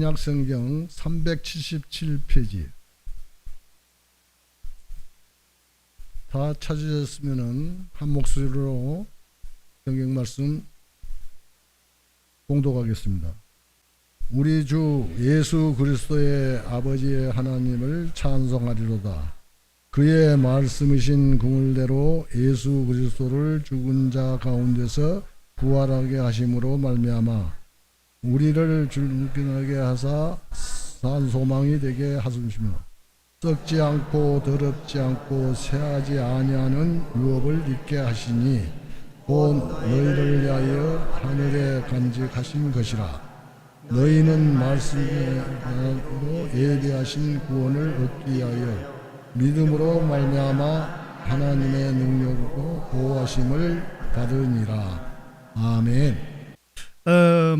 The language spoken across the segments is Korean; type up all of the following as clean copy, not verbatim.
신약성경 377페이지 다 찾으셨으면 한 목소리로 성경 말씀 봉독하겠습니다. 우리 주 예수 그리스도의 아버지의 하나님을 찬송하리로다. 그의 말씀이신 궁을대로 예수 그리스도를 죽은 자 가운데서 부활하게 하심으로 말미암아 우리를 즐겁게 하사 산 소망이 되게 하시며 썩지 않고 더럽지 않고 새하지 아니하는 유업을 입게 하시니 곧 너희를 위하여 하늘에 간직하신 것이라. 너희는 말씀으로 예비하신 구원을 얻기 위하여 믿음으로 말미암아 하나님의 능력으로 보호하심을 받으니라. 아멘.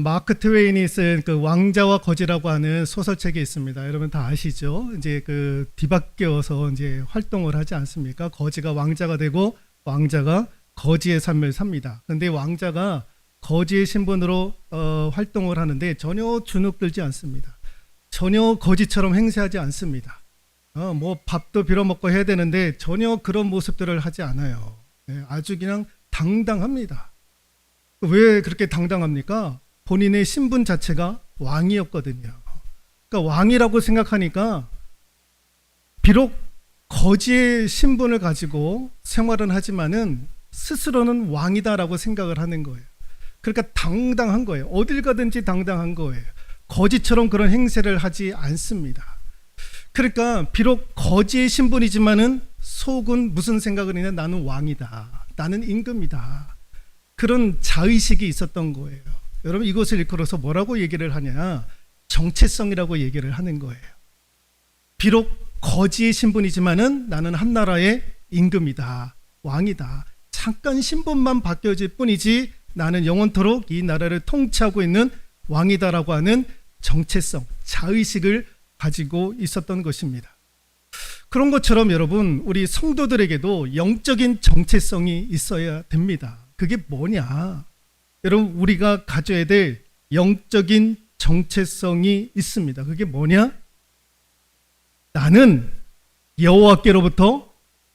마크 트웨인이 쓴 그 왕자와 거지라고 하는 소설책이 있습니다. 여러분 다 아시죠? 이제 그 뒤바뀌어서 이제 활동을 하지 않습니까? 거지가 왕자가 되고 왕자가 거지의 삶을 삽니다. 근데 왕자가 거지의 신분으로 활동을 하는데 전혀 주눅들지 않습니다. 전혀 거지처럼 행세하지 않습니다. 뭐 밥도 빌어먹고 해야 되는데 전혀 그런 모습들을 하지 않아요. 아주 그냥 당당합니다. 왜 그렇게 당당합니까? 본인의 신분 자체가 왕이었거든요. 그러니까 왕이라고 생각하니까 비록 거지의 신분을 가지고 생활은 하지만은 스스로는 왕이다라고 생각을 하는 거예요. 그러니까 당당한 거예요. 어딜 가든지 당당한 거예요. 거지처럼 그런 행세를 하지 않습니다. 그러니까 비록 거지의 신분이지만은 속은 무슨 생각을 했냐? 나는 왕이다. 나는 임금이다. 그런 자의식이 있었던 거예요. 여러분 이것을 일컬어서 뭐라고 얘기를 하냐? 정체성이라고 얘기를 하는 거예요. 비록 거지의 신분이지만은 나는 한 나라의 임금이다. 왕이다. 잠깐 신분만 바뀌어질 뿐이지 나는 영원토록 이 나라를 통치하고 있는 왕이다라고 하는 정체성, 자의식을 가지고 있었던 것입니다. 그런 것처럼 여러분 우리 성도들에게도 영적인 정체성이 있어야 됩니다. 그게 뭐냐? 여러분 우리가 가져야 될 영적인 정체성이 있습니다. 그게 뭐냐? 나는 여호와께로부터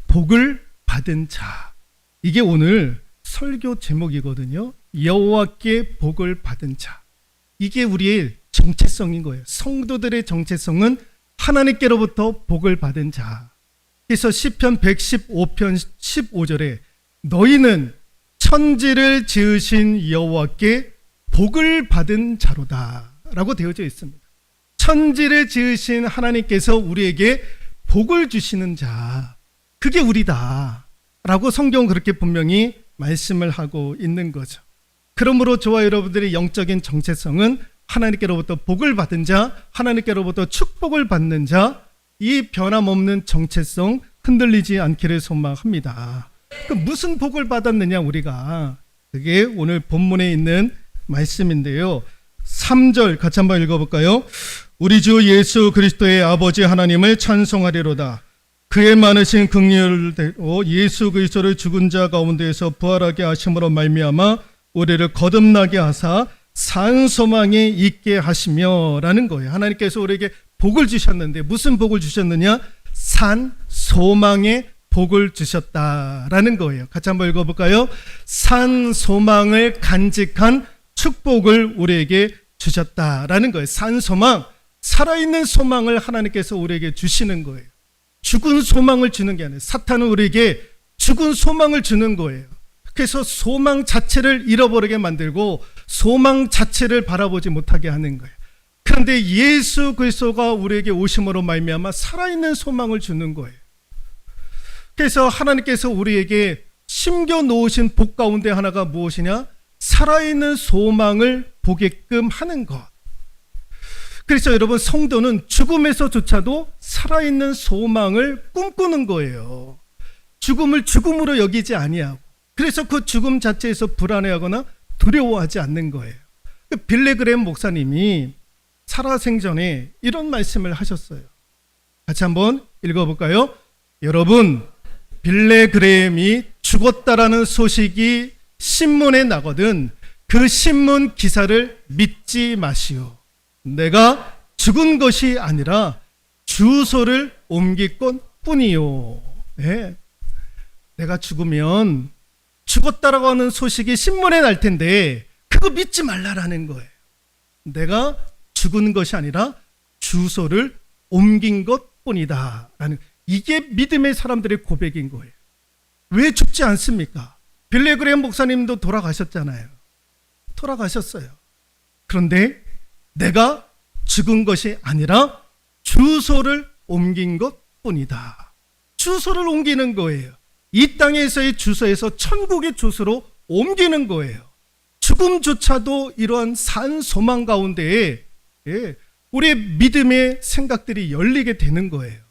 복을 받은 자. 이게 오늘 설교 제목이거든요. 여호와께 복을 받은 자. 이게 우리의 정체성인 거예요. 성도들의 정체성은 하나님께로부터 복을 받은 자. 그래서 시편 115편 15절에 너희는 천지를 지으신 여호와께 복을 받은 자로다 라고 되어져 있습니다. 천지를 지으신 하나님께서 우리에게 복을 주시는 자, 그게 우리다 라고 성경은 그렇게 분명히 말씀을 하고 있는 거죠. 그러므로 저와 여러분들의 영적인 정체성은 하나님께로부터 복을 받은 자, 하나님께로부터 축복을 받는 자, 이 변함없는 정체성 흔들리지 않기를 소망합니다. 무슨 복을 받았느냐 우리가? 그게 오늘 본문에 있는 말씀인데요. 3절 같이 한번 읽어볼까요? 우리 주 예수 그리스도의 아버지 하나님을 찬송하리로다. 그의 많으신 긍휼대로 예수 그리스도를 죽은 자 가운데에서 부활하게 하심으로 말미암아 우리를 거듭나게 하사 산 소망에 있게 하시며 라는 거예요. 하나님께서 우리에게 복을 주셨는데 무슨 복을 주셨느냐? 산 소망에 복을 주셨다라는 거예요. 같이 한번 읽어볼까요? 산 소망을 간직한 축복을 우리에게 주셨다라는 거예요. 산 소망, 살아있는 소망을 하나님께서 우리에게 주시는 거예요. 죽은 소망을 주는 게 아니에요. 사탄은 우리에게 죽은 소망을 주는 거예요. 그래서 소망 자체를 잃어버리게 만들고 소망 자체를 바라보지 못하게 하는 거예요. 그런데 예수 그리스도가 우리에게 오심으로 말미암아 살아있는 소망을 주는 거예요. 그래서 하나님께서 우리에게 심겨 놓으신 복 가운데 하나가 무엇이냐? 살아있는 소망을 보게끔 하는 것. 그래서 여러분 성도는 죽음에서조차도 살아있는 소망을 꿈꾸는 거예요. 죽음을 죽음으로 여기지 아니하고, 그래서 그 죽음 자체에서 불안해하거나 두려워하지 않는 거예요. 빌레그램 목사님이 살아생전에 이런 말씀을 하셨어요. 같이 한번 읽어볼까요? 여러분, 빌레그램이 죽었다라는 소식이 신문에 나거든 그 신문 기사를 믿지 마시오. 내가 죽은 것이 아니라 주소를 옮길 것뿐이요. 예. 내가 죽으면 죽었다라고 하는 소식이 신문에 날 텐데 그거 믿지 말라라는 거예요. 내가 죽은 것이 아니라 주소를 옮긴 것뿐이다 라는, 이게 믿음의 사람들의 고백인 거예요. 왜 죽지 않습니까? 빌레그레임 목사님도 돌아가셨잖아요. 돌아가셨어요. 그런데 내가 죽은 것이 아니라 주소를 옮긴 것뿐이다. 주소를 옮기는 거예요. 이 땅에서의 주소에서 천국의 주소로 옮기는 거예요. 죽음조차도 이러한 산 소망 가운데에 우리의 믿음의 생각들이 열리게 되는 거예요.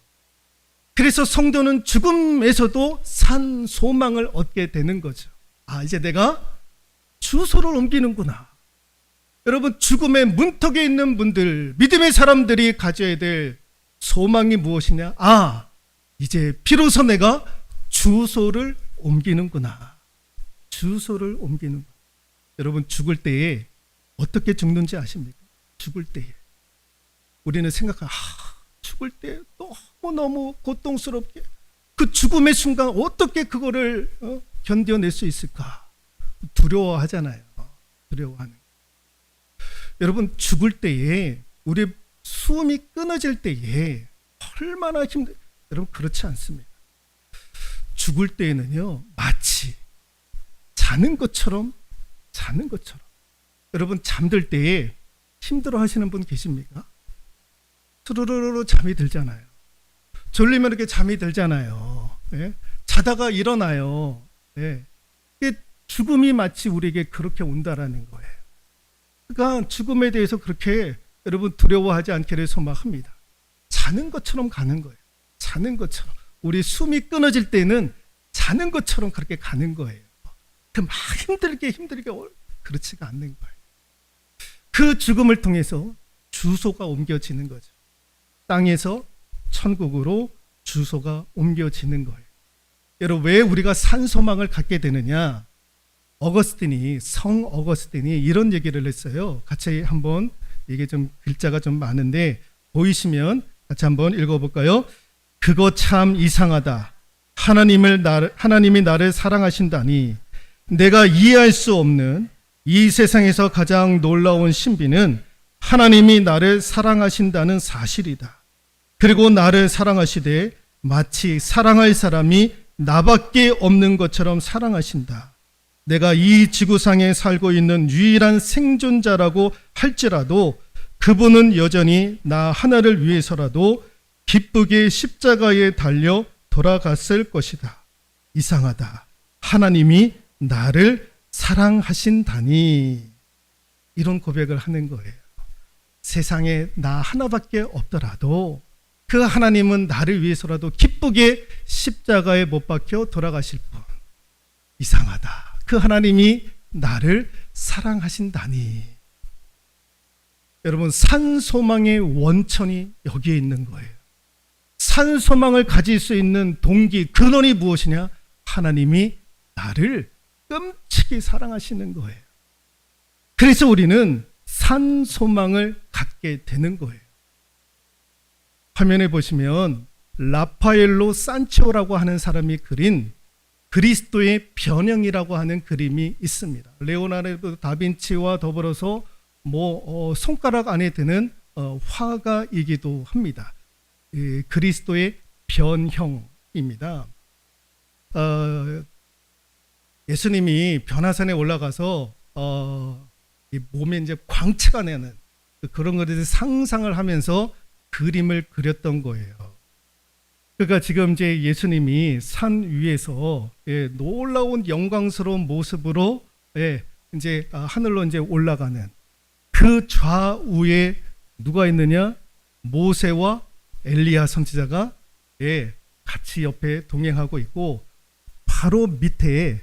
그래서 성도는 죽음에서도 산 소망을 얻게 되는 거죠. 아, 이제 내가 주소를 옮기는구나. 여러분, 죽음의 문턱에 있는 분들, 믿음의 사람들이 가져야 될 소망이 무엇이냐? 아, 이제 비로소 내가 주소를 옮기는구나. 주소를 옮기는구나. 여러분, 죽을 때에 어떻게 죽는지 아십니까? 죽을 때에 우리는 생각하면 죽을 때 너무너무 고통스럽게 그 죽음의 순간 어떻게 그거를 견뎌낼 수 있을까? 두려워하잖아요. 두려워하는. 여러분, 죽을 때에 우리 숨이 끊어질 때에 얼마나 여러분, 그렇지 않습니다. 죽을 때에는요, 마치 자는 것처럼 여러분, 잠들 때에 힘들어 하시는 분 계십니까? 스르르르 잠이 들잖아요. 졸리면 이렇게 잠이 들잖아요. 예? 자다가 일어나요. 예? 이게 죽음이 마치 우리에게 그렇게 온다라는 거예요. 그러니까 죽음에 대해서 그렇게 여러분 두려워하지 않기를 소망합니다. 자는 것처럼 가는 거예요. 자는 것처럼. 우리 숨이 끊어질 때는 자는 것처럼 그렇게 가는 거예요. 막 힘들게 그렇지가 않는 거예요. 그 죽음을 통해서 주소가 옮겨지는 거죠. 땅에서 천국으로 주소가 옮겨지는 거예요. 여러분, 왜 우리가 산소망을 갖게 되느냐? 성 어거스틴이 이런 얘기를 했어요. 같이 한번, 이게 좀 글자가 좀 많은데 보이시면 같이 한번 읽어볼까요? 그거 참 이상하다. 하나님이 나를 사랑하신다니. 내가 이해할 수 없는 이 세상에서 가장 놀라운 신비는 하나님이 나를 사랑하신다는 사실이다. 그리고 나를 사랑하시되 마치 사랑할 사람이 나밖에 없는 것처럼 사랑하신다. 내가 이 지구상에 살고 있는 유일한 생존자라고 할지라도 그분은 여전히 나 하나를 위해서라도 기쁘게 십자가에 달려 돌아갔을 것이다. 이상하다. 하나님이 나를 사랑하신다니. 이런 고백을 하는 거예요. 세상에 나 하나밖에 없더라도 그 하나님은 나를 위해서라도 기쁘게 십자가에 못 박혀 돌아가실 뿐. 이상하다. 그 하나님이 나를 사랑하신다니. 여러분, 산소망의 원천이 여기에 있는 거예요. 산소망을 가질 수 있는 동기, 근원이 무엇이냐? 하나님이 나를 끔찍이 사랑하시는 거예요. 그래서 우리는 산소망을 갖게 되는 거예요. 화면에 보시면 라파엘로 산치오라고 하는 사람이 그린 그리스도의 변형이라고 하는 그림이 있습니다. 레오나르도 다빈치와 더불어서 손가락 안에 드는 화가이기도 합니다. 그리스도의 변형입니다. 예수님이 변화산에 올라가서 이 몸에 이제 광채가 나는 그런 것에 대해서 상상을 하면서 그림을 그렸던 거예요. 그러니까 지금 이제 예수님이 산 위에서 놀라운 영광스러운 모습으로 이제 하늘로 이제 올라가는 그 좌우에 누가 있느냐? 모세와 엘리야 선지자가 같이 옆에 동행하고 있고, 바로 밑에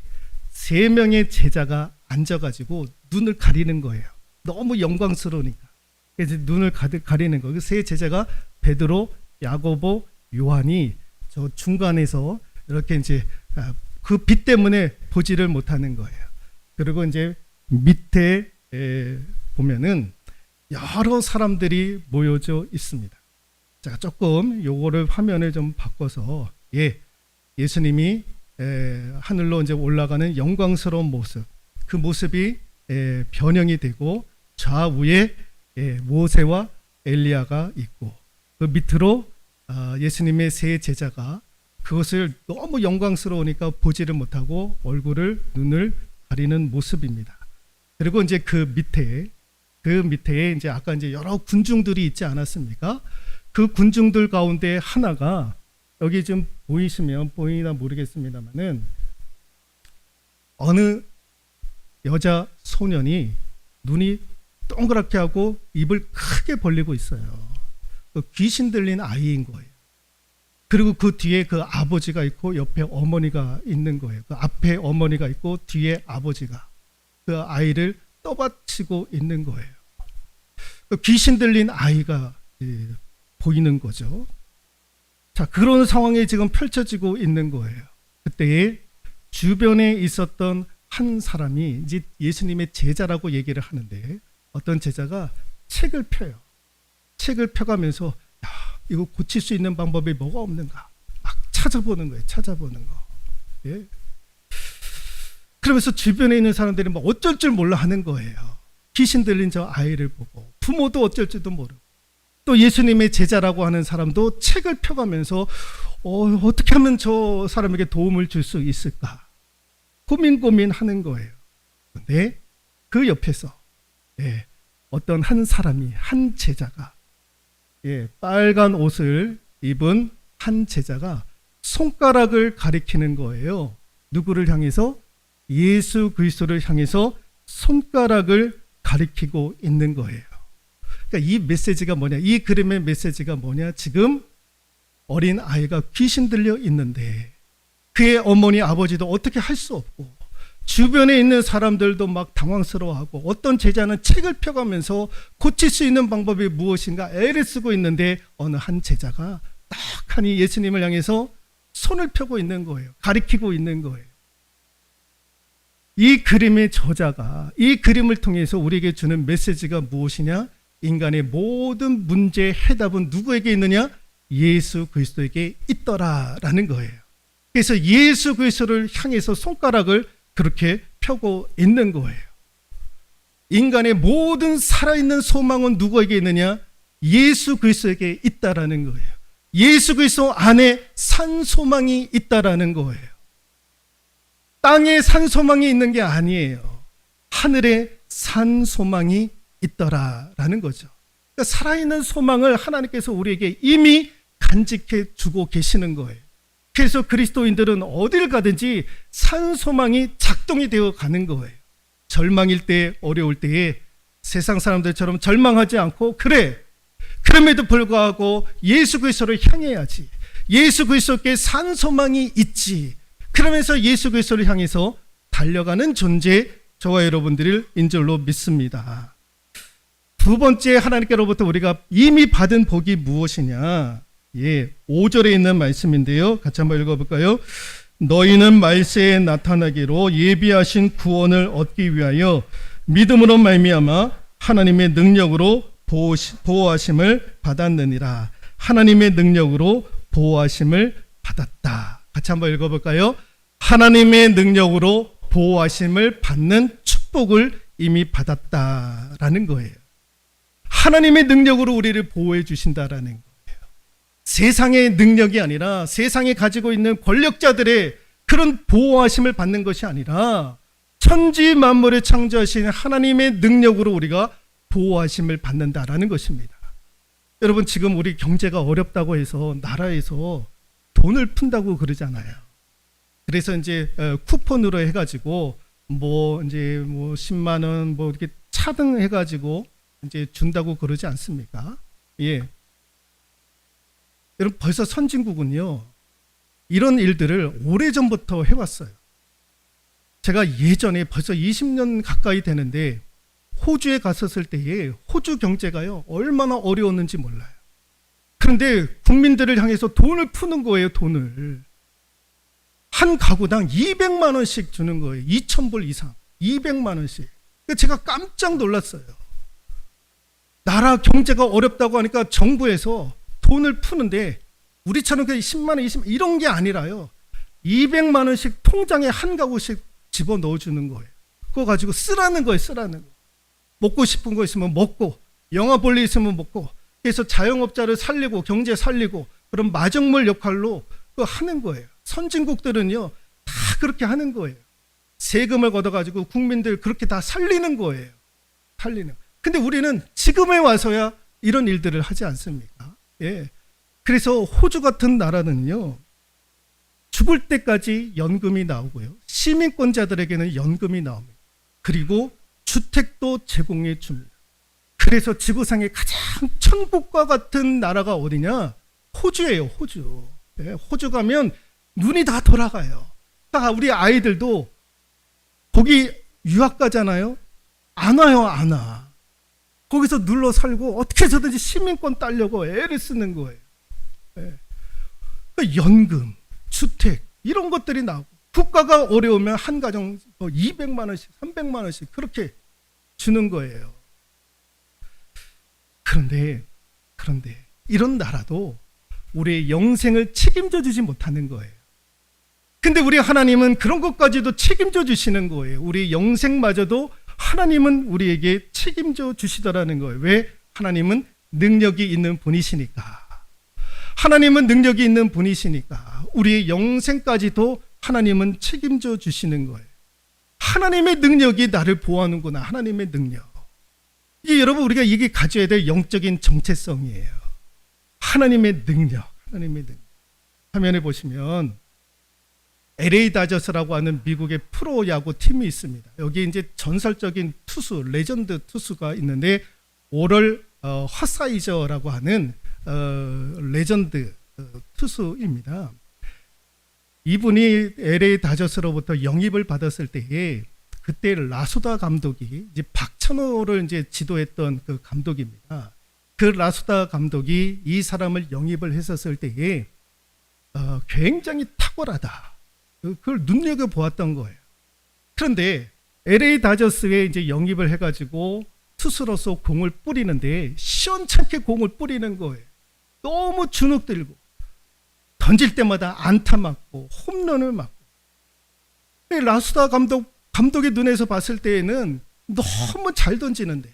3명의 제자가 앉아가지고 눈을 가리는 거예요. 너무 영광스러우니까. 그래서 눈을 가리는 거예요. 그 3 제자가 베드로, 야고보, 요한이 저 중간에서 이렇게 이제 그 빛 때문에 보지를 못하는 거예요. 그리고 이제 밑에 보면은 여러 사람들이 모여져 있습니다. 제가 조금 요거를 화면을 좀 바꿔서 예수님이 하늘로 이제 올라가는 영광스러운 모습, 그 모습이 변형이 되고 좌우에 모세와 엘리야가 있고 그 밑으로 예수님의 세 제자가 그것을 너무 영광스러우니까 보지를 못하고 눈을 가리는 모습입니다. 그리고 이제 그 밑에 이제 아까 이제 여러 군중들이 있지 않았습니까? 그 군중들 가운데 하나가 여기 좀 보이나 모르겠습니다만은 어느 여자 소년이 눈이 동그랗게 하고 입을 크게 벌리고 있어요. 그 귀신 들린 아이인 거예요. 그리고 그 뒤에 그 아버지가 있고 옆에 어머니가 있는 거예요. 그 앞에 어머니가 있고 뒤에 아버지가 그 아이를 떠받치고 있는 거예요. 그 귀신 들린 아이가 보이는 거죠. 자, 그런 상황이 지금 펼쳐지고 있는 거예요. 그때에 주변에 있었던 한 사람이 이제 예수님의 제자라고 얘기를 하는데 어떤 제자가 책을 펴요. 책을 펴가면서 야, 이거 고칠 수 있는 방법이 뭐가 없는가 막 찾아보는 거예요. 찾아보는 거. 예. 그러면서 주변에 있는 사람들이 뭐 어쩔 줄 몰라 하는 거예요. 귀신 들린 저 아이를 보고 부모도 어쩔 줄도 모르고 또 예수님의 제자라고 하는 사람도 책을 펴가면서 어떻게 하면 저 사람에게 도움을 줄 수 있을까 고민하는 거예요. 그런데 그 옆에서 어떤 한 사람이 한 제자가 빨간 옷을 입은 한 제자가 손가락을 가리키는 거예요. 누구를 향해서? 예수 그리스도를 향해서 손가락을 가리키고 있는 거예요. 그러니까 이 메시지가 뭐냐? 이 그림의 메시지가 뭐냐? 지금 어린 아이가 귀신 들려 있는데 그의 어머니 아버지도 어떻게 할 수 없고 주변에 있는 사람들도 막 당황스러워하고 어떤 제자는 책을 펴가면서 고칠 수 있는 방법이 무엇인가 애를 쓰고 있는데 어느 한 제자가 딱하니 예수님을 향해서 손을 펴고 있는 거예요. 가리키고 있는 거예요. 이 그림의 저자가 이 그림을 통해서 우리에게 주는 메시지가 무엇이냐? 인간의 모든 문제의 해답은 누구에게 있느냐? 예수 그리스도에게 있더라라는 거예요. 그래서 예수 그리스도를 향해서 손가락을 그렇게 펴고 있는 거예요. 인간의 모든 살아있는 소망은 누구에게 있느냐? 예수 그리스도에게 있다라는 거예요. 예수 그리스도 안에 산 소망이 있다라는 거예요. 땅에 산 소망이 있는 게 아니에요. 하늘에 산 소망이 있더라라는 거죠. 그러니까 살아있는 소망을 하나님께서 우리에게 이미 간직해 주고 계시는 거예요. 그래서 그리스도인들은 어딜 가든지 산 소망이 작동이 되어 가는 거예요. 절망일 때, 어려울 때에 세상 사람들처럼 절망하지 않고 그럼에도 불구하고 예수 그리스도를 향해야지. 예수 그리스도께 산 소망이 있지. 그러면서 예수 그리스도를 향해서 달려가는 존재, 저와 여러분들을 인줄로 믿습니다. 두 번째, 하나님께로부터 우리가 이미 받은 복이 무엇이냐? 5절에 있는 말씀인데요. 같이 한번 읽어볼까요? 너희는 말세에 나타나기로 예비하신 구원을 얻기 위하여 믿음으로 말미암아 하나님의 능력으로 보호하심을 받았느니라. 하나님의 능력으로 보호하심을 받았다. 같이 한번 읽어볼까요? 하나님의 능력으로 보호하심을 받는 축복을 이미 받았다라는 거예요. 하나님의 능력으로 우리를 보호해 주신다라는 거예요. 세상의 능력이 아니라 세상에 가지고 있는 권력자들의 그런 보호하심을 받는 것이 아니라 천지 만물을 창조하신 하나님의 능력으로 우리가 보호하심을 받는다라는 것입니다. 여러분, 지금 우리 경제가 어렵다고 해서 나라에서 돈을 푼다고 그러잖아요. 그래서 이제 쿠폰으로 해가지고 이제 10만 원 이렇게 차등 해가지고 이제 준다고 그러지 않습니까? 여러분, 벌써 선진국은요 이런 일들을 오래전부터 해왔어요. 제가 예전에 벌써 20년 가까이 되는데 호주에 갔었을 때에 호주 경제가요 얼마나 어려웠는지 몰라요. 그런데 국민들을 향해서 돈을 푸는 거예요. 돈을 한 가구당 200만 원씩 주는 거예요. 2,000불 이상 200만 원씩. 제가 깜짝 놀랐어요. 나라 경제가 어렵다고 하니까 정부에서 돈을 푸는데 우리처럼 그냥 10만 원, 20만 원 이런 게 아니라요. 200만 원씩 통장에 한 가구씩 집어넣어 주는 거예요. 그거 가지고 쓰라는 거예요. 쓰라는 거. 먹고 싶은 거 있으면 먹고, 영화 볼 일 있으면 먹고. 그래서 자영업자를 살리고 경제 살리고 그런 마중물 역할로 그거 하는 거예요. 선진국들은요 다 그렇게 하는 거예요. 세금을 걷어가지고 국민들 그렇게 다 살리는 거예요. 살리는. 근데 우리는 지금에 와서야 이런 일들을 하지 않습니까? 예. 그래서 호주 같은 나라는요 죽을 때까지 연금이 나오고요. 시민권자들에게는 연금이 나옵니다. 그리고 주택도 제공해 줍니다. 그래서 지구상의 가장 천국과 같은 나라가 어디냐? 호주예요. 호주. 예, 호주 가면 눈이 다 돌아가요. 그러니까 우리 아이들도 거기 유학 가잖아요. 안 와요. 안 와. 거기서 눌러 살고 어떻게 해서든지 시민권 따려고 애를 쓰는 거예요. 예. 그러니까 연금, 주택 이런 것들이 나오고 국가가 어려우면 한 가정 200만 원씩 300만 원씩 그렇게 주는 거예요. 그런데 이런 나라도 우리의 영생을 책임져 주지 못하는 거예요. 근데 우리 하나님은 그런 것까지도 책임져 주시는 거예요. 우리 영생마저도 하나님은 우리에게 책임져 주시더라는 거예요. 왜? 하나님은 능력이 있는 분이시니까. 하나님은 능력이 있는 분이시니까 우리의 영생까지도 하나님은 책임져 주시는 거예요. 하나님의 능력이 나를 보호하는구나. 하나님의 능력. 이게 여러분 우리가 이게 가져야 될 영적인 정체성이에요. 하나님의 능력. 하나님의 능력. 화면에 보시면 LA 다저스라고 하는 미국의 프로야구 팀이 있습니다. 여기 이제 전설적인 투수, 레전드 투수가 있는데 오럴 허사이저라고 하는 레전드 투수입니다. 이분이 LA 다저스로부터 영입을 받았을 때에 그때 라소다 감독이 이제 박찬호를 이제 지도했던 그 감독입니다. 그 라소다 감독이 이 사람을 영입을 했었을 때에 굉장히 탁월하다. 그걸 눈여겨 보았던 거예요. 그런데 LA 다저스에 이제 영입을 해가지고 투수로서 공을 뿌리는데 시원찮게 공을 뿌리는 거예요. 너무 주눅 들고 던질 때마다 안타 맞고 홈런을 맞고. 라소다 감독의 눈에서 봤을 때에는 너무 잘 던지는데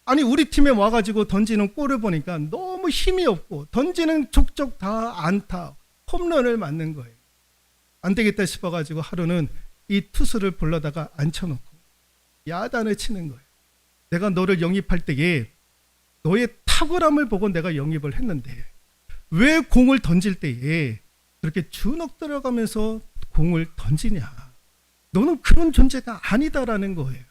아니 우리 팀에 와가지고 던지는 골을 보니까 너무 힘이 없고 던지는 족족 다 안타 홈런을 맞는 거예요. 안 되겠다 싶어가지고 하루는 이 투수를 불러다가 앉혀놓고 야단을 치는 거예요. 내가 너를 영입할 때에 너의 탁월함을 보고 내가 영입을 했는데 왜 공을 던질 때에 그렇게 주눅 들어가면서 공을 던지냐. 너는 그런 존재가 아니다라는 거예요.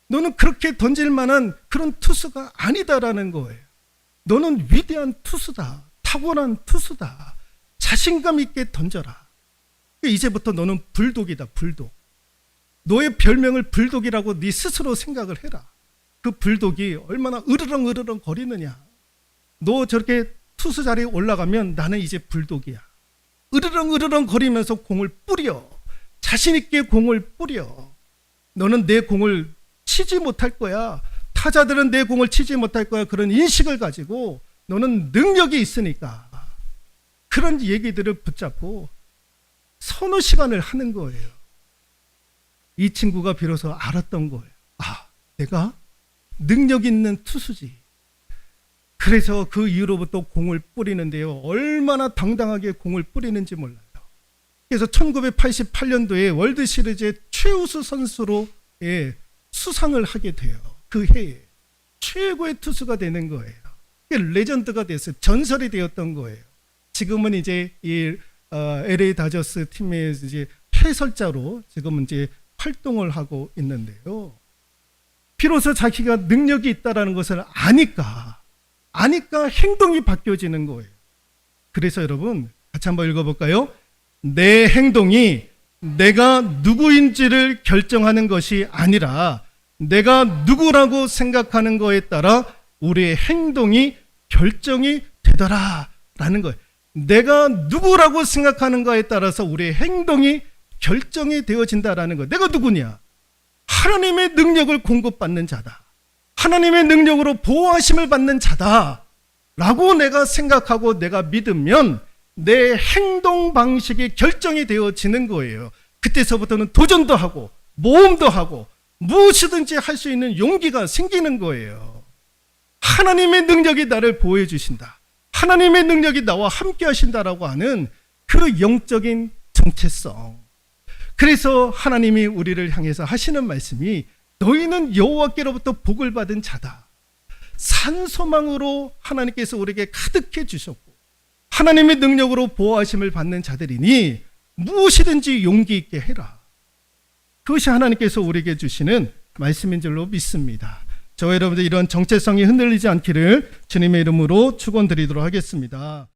너는 그렇게 던질 만한 그런 투수가 아니다라는 거예요. 너는 위대한 투수다. 탁월한 투수다. 자신감 있게 던져라. 이제부터 너는 불독이다. 불독. 너의 별명을 불독이라고 네 스스로 생각을 해라. 그 불독이 얼마나 으르렁 거리느냐. 너 저렇게 투수 자리에 올라가면 나는 이제 불독이야. 으르렁 거리면서 공을 뿌려. 자신 있게 공을 뿌려. 너는 내 공을 치지 못할 거야. 타자들은 내 공을 치지 못할 거야. 그런 인식을 가지고 너는 능력이 있으니까. 그런 얘기들을 붙잡고 서너 시간을 하는 거예요. 이 친구가 비로소 알았던 거예요. 아, 내가 능력 있는 투수지. 그래서 그 이후로부터 공을 뿌리는데요. 얼마나 당당하게 공을 뿌리는지 몰라요. 그래서 1988년도에 월드 시리즈의 최우수 선수로 수상을 하게 돼요. 그 해에 최고의 투수가 되는 거예요. 레전드가 됐어요. 전설이 되었던 거예요. 지금은 이제 이 LA 다저스 팀의 이제 해설자로 지금은 이제 활동을 하고 있는데요. 비로소 자기가 능력이 있다라는 것을 아니까 행동이 바뀌어지는 거예요. 그래서 여러분 같이 한번 읽어볼까요? 내 행동이 내가 누구인지를 결정하는 것이 아니라 내가 누구라고 생각하는 거에 따라 우리의 행동이 결정이 되더라라는 거예요. 내가 누구라고 생각하는가에 따라서 우리의 행동이 결정이 되어진다라는 거예요. 내가 누구냐? 하나님의 능력을 공급받는 자다. 하나님의 능력으로 보호하심을 받는 자다라고 내가 생각하고 내가 믿으면 내 행동 방식이 결정이 되어지는 거예요. 그때서부터는 도전도 하고 모험도 하고 무엇이든지 할 수 있는 용기가 생기는 거예요. 하나님의 능력이 나를 보호해 주신다. 하나님의 능력이 나와 함께 하신다라고 하는 그 영적인 정체성. 그래서 하나님이 우리를 향해서 하시는 말씀이 너희는 여호와께로부터 복을 받은 자다. 산소망으로 하나님께서 우리에게 가득해 주셨고 하나님의 능력으로 보호하심을 받는 자들이니 무엇이든지 용기 있게 해라. 그것이 하나님께서 우리에게 주시는 말씀인 줄로 믿습니다. 저와 여러분들 이런 정체성이 흔들리지 않기를 주님의 이름으로 축원드리도록 하겠습니다.